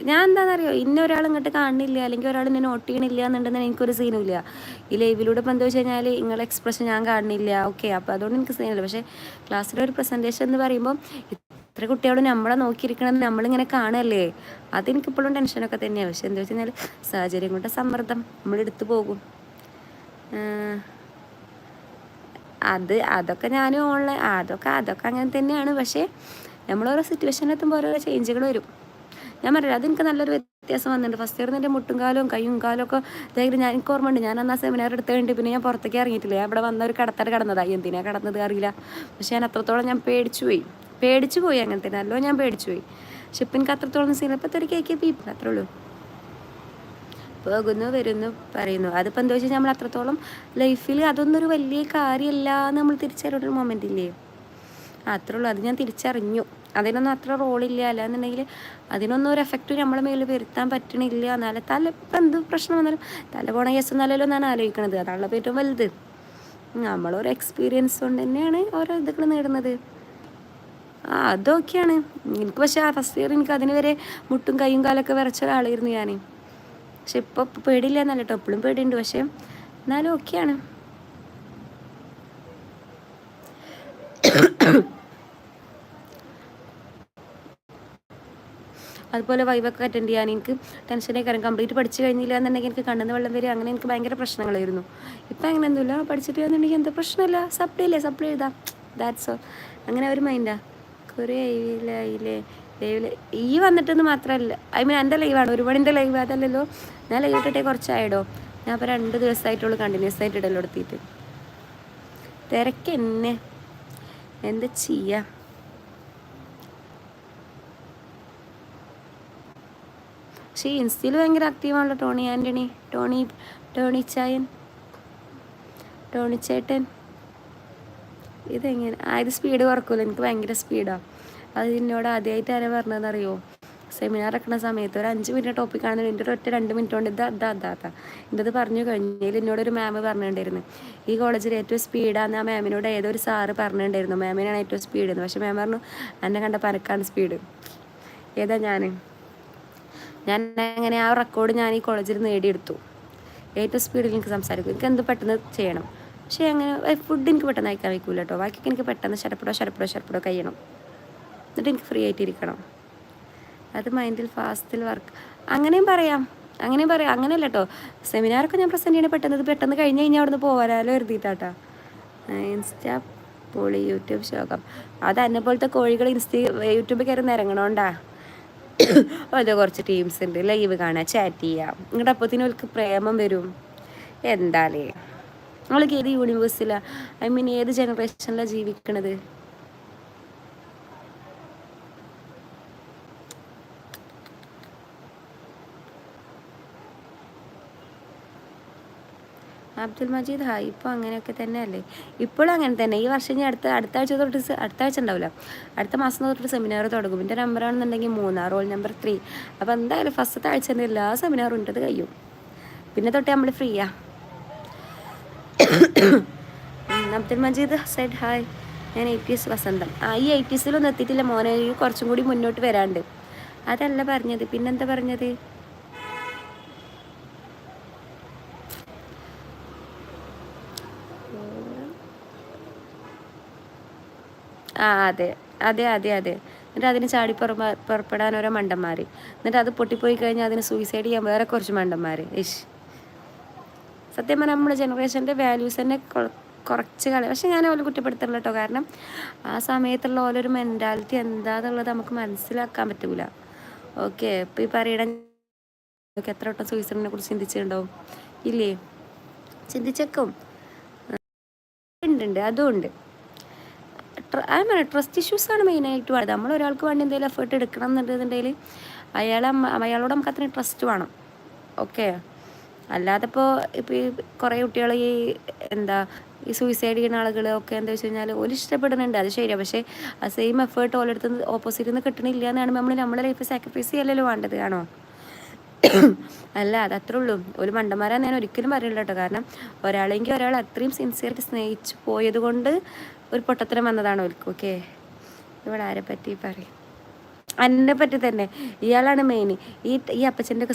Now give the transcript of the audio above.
ഞാൻ എന്താണെന്നറിയോ, ഇന്ന ഒരാൾ ഇങ്ങോട്ട് കാണുന്നില്ല അല്ലെങ്കിൽ ഒരാൾ എന്നെ നോട്ട് ചെയ്യണില്ല എന്നുണ്ടെങ്കിൽ എനിക്കൊരു സീനും ഇല്ല. ഈ ലൈവിലൂടെ ഇപ്പോൾ എന്താ വെച്ച് കഴിഞ്ഞാൽ നിങ്ങളുടെ എക്സ്പ്രഷൻ ഞാൻ കാണുന്നില്ല, ഓക്കെ, അപ്പോൾ അതുകൊണ്ട് എനിക്ക് സീനില്ല. പക്ഷേ ക്ലാസ്സിലൊരു പ്രസൻറ്റേഷൻ എന്ന് പറയുമ്പോൾ ഇത്ര കുട്ടികളും നമ്മളെ നോക്കിയിരിക്കണം, നമ്മളിങ്ങനെ കാണുമല്ലേ, അതെനിക്കിപ്പോഴും ടെൻഷനൊക്കെ തന്നെയാണ്. പക്ഷെ എന്താ വെച്ച് കഴിഞ്ഞാൽ സാഹചര്യം കൊണ്ട് സമ്മർദ്ദം നമ്മളെടുത്ത് പോകും. അതൊക്കെ ഞാൻ ഓൺലൈൻ അതൊക്കെ അങ്ങനെ തന്നെയാണ്. പക്ഷേ നമ്മളോരോ സിറ്റുവേഷനിലെത്തുമ്പോൾ ഓരോ ചേഞ്ചുകൾ വരും. ഞാൻ പറയാം, അതെനിക്ക് നല്ലൊരു വ്യത്യാസം വന്നിട്ടുണ്ട്. ഫസ്റ്റ് ഇയർ എൻ്റെ മുട്ടും കാലും കയ്യും കാലും ഒക്കെ ഇതായിട്ട് എനിക്ക് ഓർമ്മയുണ്ട്. ഞാൻ അന്ന് ആ സെമിനാർ എടുത്ത് കഴിഞ്ഞിട്ട് പിന്നെ ഞാൻ പുറത്തേക്ക് ഇറങ്ങിയിട്ടില്ല. ഞാൻ ഇവിടെ വന്ന ഒരു കടന്നതാണ്. എന്തിനാണ് കടന്നത് അറിയില്ല. പക്ഷേ ഞാൻ അത്രത്തോളം ഞാൻ പേടിച്ചു പോയി അങ്ങനെ തന്നെ. അല്ലോ ഞാൻ പേടിച്ചു പോയി. പക്ഷെ ഇപ്പം എനിക്ക് അത്രത്തോളം സീൻ ഇപ്പോഴത്തെ ഒരു കേക്ക് പീപ്പിൾ അത്രേ ഉള്ളൂ. പോകുന്നു വരുന്നു പറയുന്നു. അതിപ്പോൾ എന്താ വെച്ചാൽ നമ്മൾ അത്രത്തോളം ലൈഫിൽ അതൊന്നൊരു വലിയ കാര്യമല്ല എന്ന് നമ്മൾ തിരിച്ചറിയൊരു മൊമെൻ്റ് ഇല്ലേ, അത്രേ ഉള്ളൂ. അത് ഞാൻ തിരിച്ചറിഞ്ഞു. അതിനൊന്നും അത്ര റോളില്ല. അല്ലാന്നുണ്ടെങ്കിൽ അതിനൊന്നും ഒരു എഫക്റ്റ് നമ്മളെ മേലിൽ വരുത്താൻ പറ്റണില്ല. എന്നാലും ഇപ്പം എന്ത് പ്രശ്നം വന്നാലും തല പോണ കേസ് എന്നാലല്ലോ ഞാൻ ആലോചിക്കണത്. അതാണല്ലോ ഏറ്റവും വലുത്. നമ്മളൊരു എക്സ്പീരിയൻസ് കൊണ്ട് തന്നെയാണ് ഓരോ ഇതൊക്കെ നേടുന്നത്. അതൊക്കെയാണ് എനിക്ക്. പക്ഷേ ഫസ്റ്റ് ഇയർ എനിക്ക് അതിന് വരെ മുട്ടും കൈയും കാലൊക്കെ വിറച്ച ഒരാളായിരുന്നു ഞാൻ. പക്ഷെ ഇപ്പോൾ പേടിയില്ല എന്നല്ല കേട്ടോ, എപ്പോഴും പേടിയുണ്ട്. പക്ഷേ എന്നാലും ഓക്കെയാണ്. അതുപോലെ വൈവൊക്കെ അറ്റൻഡ് ചെയ്യാൻ എനിക്ക് ടെൻഷനേ കാര്യം. കംപ്ലീറ്റ് പഠിച്ചു കഴിഞ്ഞില്ല എന്നുണ്ടെങ്കിൽ എനിക്ക് കണ്ണിന്ന് വെള്ളം വരും. അങ്ങനെ എനിക്ക് ഭയങ്കര പ്രശ്നങ്ങളായിരുന്നു. ഇപ്പം അങ്ങനെ ഒന്നുമില്ല. പഠിച്ചിട്ട് എന്നുണ്ടെങ്കിൽ എന്താ പ്രശ്നമില്ല, സപ്ലി എഴുതാം, ദാറ്റ്സ് ഓൾ. അങ്ങനെ ഒരു മൈൻഡാ. കുറേ ലൈവില് ഈ വന്നിട്ടെന്ന് മാത്രമല്ല, ഐ മീൻ എൻ്റെ ലൈവാണ്, ഒരുപാടിൻ്റെ ലൈവ് അതല്ലല്ലോ. ഞാൻ ലൈവ് ഇട്ടിട്ടേ കുറച്ചായിടോ. ഞാൻ ഇപ്പോൾ 2 ദിവസമായിട്ടുള്ളൂ കണ്ടിന്യൂസ് ആയിട്ട് ഇടല്ലോ എടുത്തിട്ട്. തിരക്കെന്നെ എന്താ ചെയ്യുക. പക്ഷേ ഇൻസ്റ്റയിൽ ഭയങ്കര ആക്റ്റീവാണല്ലോ ടോണി ചേട്ടൻ. ഇതെങ്ങനെ ഇത് സ്പീഡ് കുറക്കുമല്ലോ, എനിക്ക് ഭയങ്കര സ്പീഡാണ്. അത് എന്നോട് ആദ്യമായിട്ട് ആരാ പറഞ്ഞതെന്നറിയോ, സെമിനാർ വെക്കുന്ന സമയത്ത് ഒരു 5 മിനിറ്റ് ടോപ്പിക്കാണെന്ന് എൻ്റെ ഒറ്റ 2 മിനിറ്റ് കൊണ്ട് ഇത് പറഞ്ഞു കഴിഞ്ഞാൽ എന്നോടൊരു മാം പറഞ്ഞിട്ടുണ്ടായിരുന്നു, ഈ കോളേജിൽ ഏറ്റവും സ്പീഡാന്ന്. ആ മാമിനോട് ഏതൊരു സാറ് പറഞ്ഞിട്ടുണ്ടായിരുന്നു മാമിനാണ് ഏറ്റവും സ്പീഡ് എന്ന്. പക്ഷെ മാം പറഞ്ഞു എന്നെ കണ്ട പനക്കാണ് സ്പീഡ്. ഏതാ ഞാൻ അങ്ങനെ ആ റെക്കോർഡ് ഞാൻ ഈ കോളേജിൽ നേടിയെടുത്തു. ഏറ്റവും സ്പീഡിൽ എനിക്ക് സംസാരിക്കും, എനിക്ക് എന്ത് പെട്ടെന്ന് ചെയ്യണം. പക്ഷേ അങ്ങനെ ഫുഡ് എനിക്ക് പെട്ടെന്ന് അയക്കാൻ വയ്ക്കൂല കേട്ടോ. ബാക്കിയൊക്കെ എനിക്ക് പെട്ടെന്ന് ഷരപ്പടോ കഴിയണം. എന്നിട്ട് എനിക്ക് ഫ്രീ ആയിട്ടിരിക്കണം. അത് മൈൻഡിൽ ഫാസ്റ്റിൽ വർക്ക്. അങ്ങനെയും പറയാം. അങ്ങനെയല്ല കേട്ടോ, സെമിനാറൊക്കെ ഞാൻ പ്രസൻറ്റ് ചെയ്യണേ പെട്ടെന്ന് കഴിഞ്ഞ് കഴിഞ്ഞാൽ അവിടെ നിന്ന് പോരാലോ എഴുതിയിട്ടാട്ടാ. ഇൻസ്റ്റാ പൊളി, യൂട്യൂബ് ശോകം. അത് എന്നെ പോലത്തെ കോഴികൾ യൂട്യൂബിൽ കയറി ഇറങ്ങണോണ്ടാ. അത് കുറച്ച് ടീംസ് ഉണ്ട്, ലൈവ് കാണാം, ചാറ്റ് ചെയ്യാം. നിങ്ങളുടെ അപ്പത്തിന് അവർക്ക് പ്രേമം വരും. എന്താലേ നമ്മൾക്ക് ഏത് യൂണിവേഴ്സിലാണ്, ഐ മീൻ ഏത് ജനറേഷനിലാണ് ജീവിക്കണത്? അബ്ദുൽ മജീദ് ഹായ്. ഇപ്പോൾ അങ്ങനെയൊക്കെ തന്നെയല്ലേ? ഇപ്പോഴും അങ്ങനെ തന്നെ. ഈ വർഷം ഞാൻ അടുത്ത ആഴ്ച ഉണ്ടാവില്ല, അടുത്ത മാസം തൊട്ടിട്ട് സെമിനാർ തുടങ്ങും. എൻ്റെ നമ്പറാണെന്നുണ്ടെങ്കിൽ 3, റോൾ നമ്പർ 3. അപ്പോൾ എന്തായാലും ഫസ്റ്റത്തെ ആഴ്ച തന്നെ എല്ലാ സെമിനാറും ഉണ്ടത് കഴിയും. പിന്നെ തൊട്ടേ നമ്മൾ ഫ്രീയാ. Abdul Majeed side hi. ഞാൻ 80s വസന്തം. ഈ 80സിലൊന്നും എത്തിയിട്ടില്ല മോനെ, കുറച്ചും കൂടി മുന്നോട്ട് വരാണ്ട്. അതല്ല പറഞ്ഞത്, പിന്നെന്താ പറഞ്ഞത്? അതെ. എന്നിട്ട് അതിന് പുറപ്പെടാൻ ഓരോ മണ്ടന്മാർ. എന്നിട്ട് അത് പൊട്ടിപ്പോയി കഴിഞ്ഞാൽ അതിന് സൂയിസൈഡ് ചെയ്യാൻ വേറെ കുറച്ച് മണ്ടന്മാർ. സത്യം പറഞ്ഞാൽ നമ്മുടെ ജനറേഷൻ്റെ വാല്യൂസ് തന്നെ കുറച്ച് കളയും. പക്ഷെ ഞാൻ അവരെ കുറ്റപ്പെടുത്തില്ല കേട്ടോ. കാരണം ആ സമയത്തുള്ള ഓരോരു മെൻറ്റാലിറ്റി എന്താണെന്നുള്ളത് നമുക്ക് മനസ്സിലാക്കാൻ പറ്റൂല. ഓക്കെ, ഇപ്പോൾ ഈ പറയണ എത്ര വട്ടം സൂയിസൈഡിനെ കുറിച്ച് ചിന്തിച്ചിട്ടുണ്ടാവും ഇല്ലേ? ചിന്തിച്ചേക്കും. ഉണ്ട്, അതും ഉണ്ട്. ട്രസ്റ്റ് ഇഷ്യൂസാണ് മെയിനായിട്ട് വേണ്ടത്. നമ്മൾ ഒരാൾക്ക് വേണ്ടി എന്തെങ്കിലും എഫേർട്ട് എടുക്കണം എന്നുണ്ടെന്നുണ്ടെങ്കിൽ അയാളോട് നമുക്ക് അത്രയും ട്രസ്റ്റ് വേണം. ഓക്കെ, അല്ലാതെ ഇപ്പോൾ ഈ കുറേ കുട്ടികൾ ഈ സൂയിസൈഡ് ചെയ്യുന്ന ആളുകൾ ഒക്കെ എന്താ വെച്ച് കഴിഞ്ഞാൽ ഒരു ഇഷ്ടപ്പെടുന്നുണ്ട്, അത് ശരിയാണ്. പക്ഷേ ആ സെയിം എഫേർട്ട് ഓരോരുത്തർ ഓപ്പോസിറ്റിൽ നിന്ന് കിട്ടണില്ല എന്നാണ് നമ്മളെ ലൈഫ് സാക്രിഫൈസ് ചെയ്യലല്ലോ വേണ്ടത്. ആണോ? അല്ല, അതത്രേ ഉള്ളൂ. ഒരു മണ്ടന്മാരാന്ന് ഞാൻ ഒരിക്കലും പറയില്ല കേട്ടോ. കാരണം ഒരാളെങ്കിൽ ഒരാൾ അത്രയും സിൻസിയറായിട്ട് സ്നേഹിച്ച് പോയത് കൊണ്ട് ഒരു പൊട്ടത്തരം വന്നതാണ് അവർക്ക്. ഓക്കെ, ഇവിടെ ആരെ പറ്റി പറയും? എന്നെ പറ്റി തന്നെ ഇയാളാണ് മെയിൻ. ഈ അപ്പച്ചൻ്റെ ഒക്കെ